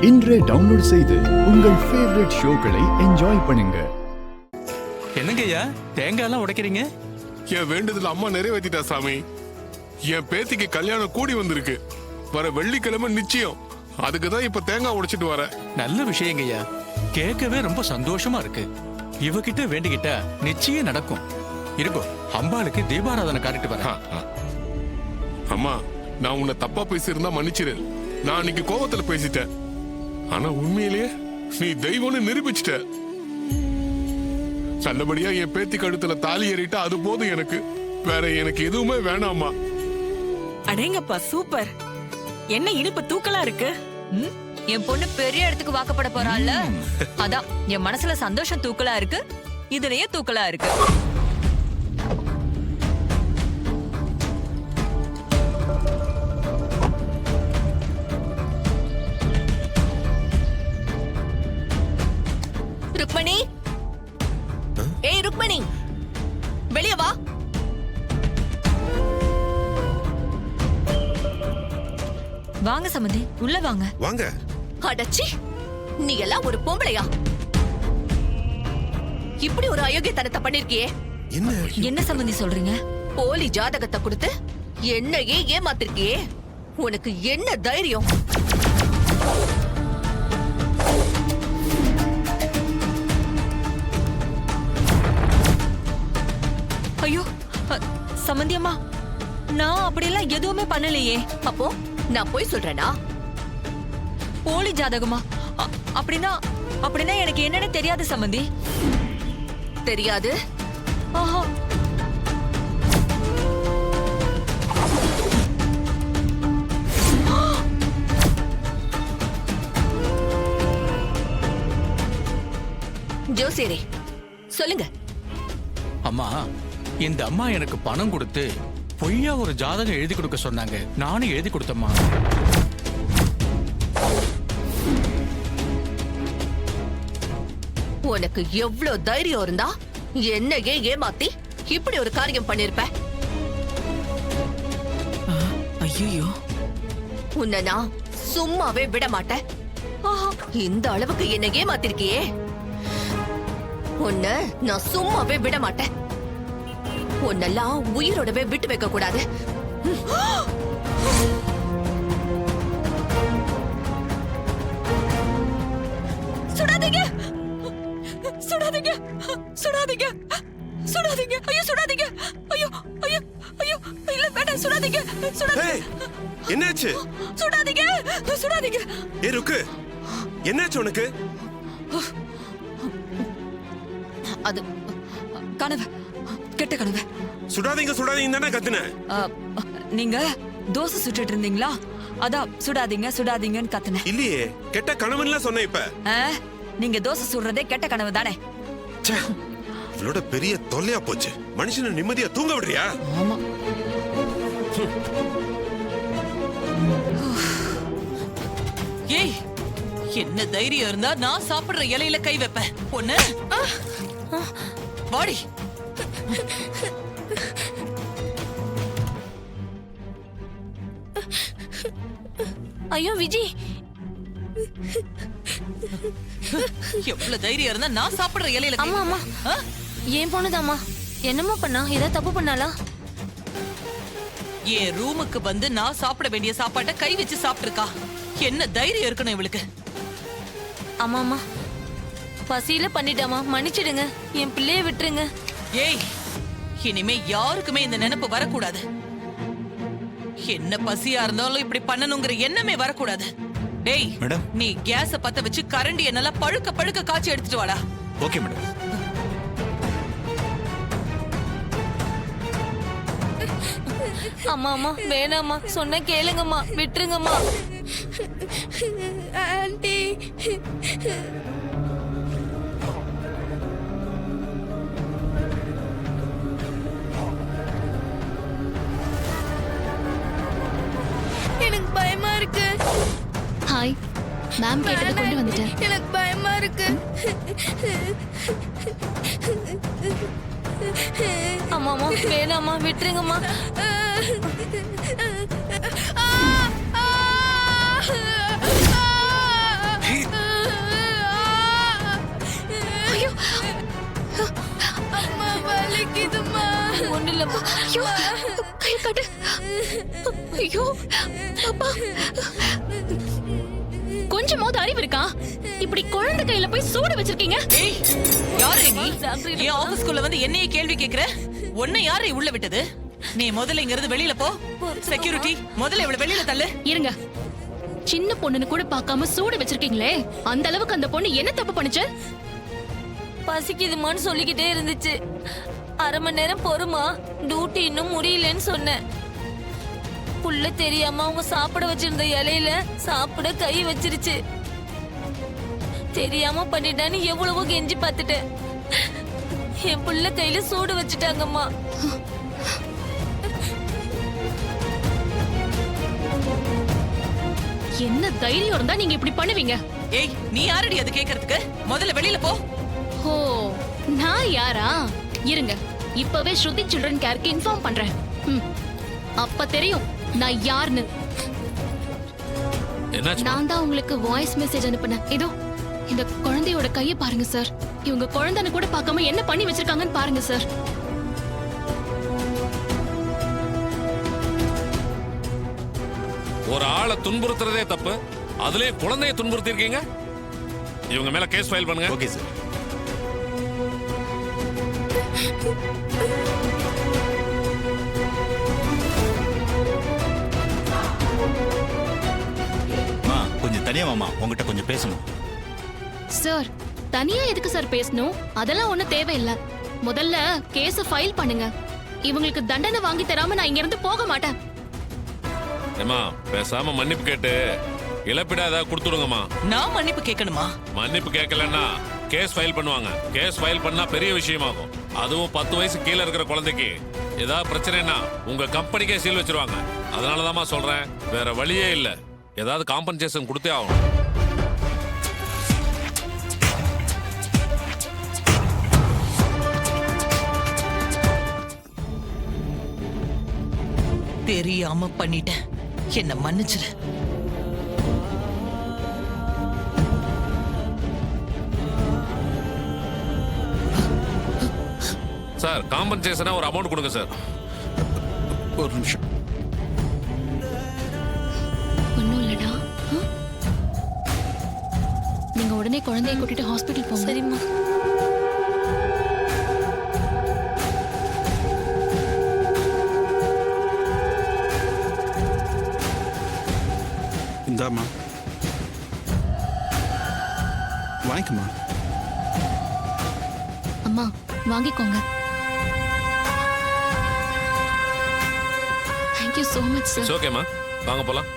இன்றே டவுன்லோட் செய்து உங்கள் ஃபேவரட் ஷோக்களை என்ஜாய் பண்ணுங்க. என்னங்கய்யா தேங்காய் எல்லாம் உடைக்கிறீங்க? என் வேண்டுதல் அம்மா நிறைவேற்றிட்டா சாமி. என் பேத்திக்கு கல்யாணம் கூடி வந்திருக்கு. வர வெள்ளிக்கிழமை நிச்சயம். அதுக்குதான் இப்ப தேங்காய் உடைச்சிட்டு வர. நல்ல விஷயங்கய்யா, கேட்கவே ரொம்ப சந்தோஷமா இருக்கு. இவகிட்ட வேண்டிக்கிட்டா நிச்சயம் நடக்கும். இருக்கும், அம்பாளுக்கு தீபாராதனை காட்டிட்டு வரேன். அம்மா, நான் உன்னை தப்பா பேசியிருந்தா மன்னிச்சிரு. நான் அன்னைக்கு கோபத்துல பேசிட்டேன். ஆனா உண்மையிலேயே நீ தெய்வம்னு நிரூபிச்சிட்ட. நல்லபடியா என் பேத்தி கழுத்துல தாலி ஏறிட்டா அது போதும் எனக்கு. வேற எனக்கு எதுவுமே வேணாமா. அடேங்கப்பா, சூப்பர். என்ன இனிப்பு தூக்கலா இருக்கு. என் பொண்ணு பெரிய இடத்துக்கு வாக்கப்பட போறாள்ல, அதான் என் மனசுல சந்தோஷம் தூக்கலா இருக்கு. இதுலயே தூக்கலா இருக்கு. ருக்மணி, ஏய் ருக்மணி, வெளிய வா. வாங்க சம்பந்தி, உள்ள வாங்க. வாங்க. அடச்சி, நீ எல்லாம் ஒரு பொம்பளையா? இப்படி ஒரு அயோக்கியத்தனத்தை பண்ணிருக்கியே. என்ன சம்பந்தி சொல்றீங்க? போலி ஜாதகத்தை கொடுத்து என்னையே ஏமாத்திருக்கியே. உனக்கு என்ன தைரியம்? ஐயோ சம்பந்தி அம்மா, நான் அப்படியெல்லாம் எதுவுமே பண்ணலையே. அப்போ நான் போய் சொல்றேனா? போலி ஜாதகமா? அப்படின்னா அப்படின்னா எனக்கு என்னன்னு தெரியாது சம்பந்தி. தெரியாது? ஆஹா. ஜோசியரே சொல்லுங்க. அம்மா, இந்த அம்மா எனக்கு பணம் கொடுத்து பொய்யா ஒரு ஜாதகம் எழுதி கொடுக்க சொன்னாங்க. நானும் எழுதி கொடுத்தம்மா. உனக்கு எவ்வளவு தைரியம் இருந்தா என்னையே ஏமாத்தி இப்படி ஒரு காரியம் பண்ணிருப்ப? ஐயோ, உன்னை நான் சும்மாவே விட மாட்டேன். இந்த அளவுக்கு என்ன ஏமாத்திருக்கியே, உன்னை நான் சும்மாவே விட மாட்டேன். உன்னெல்லாம் உயிரோடவே விட்டு வைக்க கூடாது. சுடாதீங்க, சுடாதீங்க, சுடாதீங்க, சுடாதீங்க. ஐயோ சுடாதீங்க. ஐயோ ஐயோ ஐயோ, இல்ல வேண்டாம், சுடாதீங்க, சுடாதீங்க. என்னாச்சு? சுடாதீங்க, சுடாதீங்க. ஏய் ருக்கு, என்னாச்சு உனக்கு? அது கனவு, கெட்ட கனவு. சுடாதீங்க சுடாதீங்க தானே கத்துன. நீங்க தோசை சுட்டுட்டு இருந்தீங்களா, அதான் சுடாதீங்க சுடாதீங்கன்னு கத்துனேன். இல்லையே, கெட்ட கனவுன்னு சொன்ன. இப்ப நீங்க தோசை சுடுறதே கெட்ட கனவு தானே. இவளோட பெரிய தொல்லையா போச்சு. மனுஷனை நிம்மதியா தூங்க விடுறியா? ஆமா. ஏய், என்ன தைரியம் இருந்தா நான் சாப்பிடுற இலையில கை வைப்பேன். பொண்ணு வாடி. ஐயோ விஜி, எவ்வளவு தைரியம் இருந்தா நான் சாப்பிடுற இலையில கை அம்மா அம்மா, வைப்பேன். ஏன் பொண்ணுதாம்மா. என்னம்மா பண்ணா? ஏதாவது தப்பு பண்ணாளா? என் ரூமுக்கு வந்து நான் சாப்பிட வேண்டிய சாப்பாட்டை கை வச்சு சாப்பிட்டுருக்கா. என்ன தைரியம் இருக்கணும் இவளுக்கு? அம்மா அம்மா, பசியில பண்ணிட்டாமா, மன்னிச்சிடுங்க. என் பிள்ளைய விட்டுருங்க. ஏய், இனிமே யாருக்குமே இந்த நினைப்பு வரக்கூடாது. என்ன பசியா இருந்தாலும் இப்படி பண்ணணுங்கிற எண்ணமே வரக்கூடாது. டேய் மேடம், நீ கேஸ பத்த வச்சு கரண்டிய நல்லா பழுக்க பழுக்க காய்ச்சி எடுத்துட்டு வாடா. Okay madam. அம்மா அம்மா, வேணாம்மா, சொன்ன கேளுங்கம்மா, விட்டுருங்கம்மா. ஆண்டி, எனக்கு பயமா இருக்கு. ஹாய் மேம், கேட்டதை கொண்டு வந்துட்டேன். எனக்கு பயமா இருக்கு. அம்மா அம்மா, வேணாம்மா, விட்டுருங்கம்மா. ஐயோ கை காட்டு. ஐயோ அப்பா, கொஞ்சமாவது அறிவு இருக்கா? இப்படி குழந்தை கையில போய் சூடு வச்சிருக்கீங்க. ஏய், யாரு நீ? என் ஆபீஸ்க்குள்ள வந்து என்னைய கேள்வி கேக்குற? உன்னை யாரு உள்ள விட்டது? நீ முதல்ல இங்க இருந்து வெளியில போ. செக்யூரிட்டி, முதல்ல இவள வெளியில தள்ளு. இருங்க, சின்ன பொண்ணுன்னு கூட பார்க்காம சூடு வச்சிருக்கீங்களே, அந்த அளவுக்கு அந்த பொண்ணு என்ன தப்பு பண்ணுச்சு? பசிக்குதுமான்னு சொல்லிக்கிட்டே இருந்துச்சு. அரை மணி நேரம் பொறுமா, டியூட்டி இன்னும் முடியலன்னு சொன்னேன். புள்ள தெரியாம அவங்க சாப்பிட வச்சிருந்த இலையில சாப்பிட கை வச்சிருச்சு. தெரியாம பண்ணிட்டான்னு எவ்வளவோ கெஞ்சி பார்த்துட்டேன். என் புள்ள கையில சூடு வச்சுட்டாங்கம்மா. என்ன தைரியம் இருந்தா நீங்க இப்படி பண்ணுவீங்க? ஏய், நீ யாரடி அது கேக்குறதுக்கு? முதல்ல வெளியில போ. ஓ, நான் யாரா? இருங்க, இப்பவே ஸ்ருதி சில்ட்ரன் கேருக்கு இன்ஃபார்ம் பண்றேன். அப்ப தெரியும் நான் யாருன்னு. நான் தான் உங்களுக்கு வாய்ஸ் மெசேஜ் அனுப்புனேன். இதோ இந்த குழந்தையோட கையை பாருங்க சார். இவங்க குழந்தைன்னு கூட பார்க்காம என்ன பண்ணி வச்சிருக்காங்கன்னு பாருங்க சார். ஒரு ஆளை துன்புறுத்துறதே தப்பு, அதுலயே குழந்தையை துன்புறுத்தி இருக்கீங்க. இவங்க மேல கேஸ் ஃபைல் பண்ணுங்க. Okay sir. கொஞ்சம் தனியா வாமா, உங்ககிட்ட கொஞ்சம் பேசணும். சார், தனியா எதுக்கு சார் பேசணும்? அதெல்லாம் ஒண்ணும் தேவையில்லை. முதல்ல கேஸ ஃபைல் பண்ணுங்க. இவங்களுக்கு தண்டனை வாங்கி தராம நான் இங்க இருந்து போக மாட்டேன். ஏமா, பேசாம மன்னிப்பு கேட்டு இழப்பீடா ஏதாவது கொடுத்துடுங்கம்மா. நான் மன்னிப்பு கேட்கணுமா? மன்னிப்பு கேட்கலன்னா கேஸ் ஃபைல் பண்ணுவாங்க. கேஸ் ஃபைல் பண்ணா பெரிய விஷயமாகும். அதுவும் 10 வயசு கீழே இருக்கிற குழந்தைக்கு ஏதாவது பிரச்சனைனா உங்க கம்பெனிக்கே சீல் வச்சிருவாங்க. அதனாலதாம்மா சொல்றேன், வேற வழியே இல்ல. ஏதாவது காம்பன்சேஷன் கொடுத்தே ஆகணும். தெரியாம பண்ணிட்டேன், என்ன மன்னிச்சிரு. சார், காம்பன்சேஷனா ஒரு அமௌண்ட் கொடுங்க சார். ஒரு நிமிஷம். ஒண்ணும் இல்லடா. நீங்க உடனே குழந்தையை கூட்டிட்டு ஹாஸ்பிடல் போங்க. சரிம்மா. இந்தாம்மா, வாங்கிக்கம்மா. அம்மா, வாங்கிக்கோங்க. Thank you so much, sir. ஓகேம்மா, வாங்க போலாம்.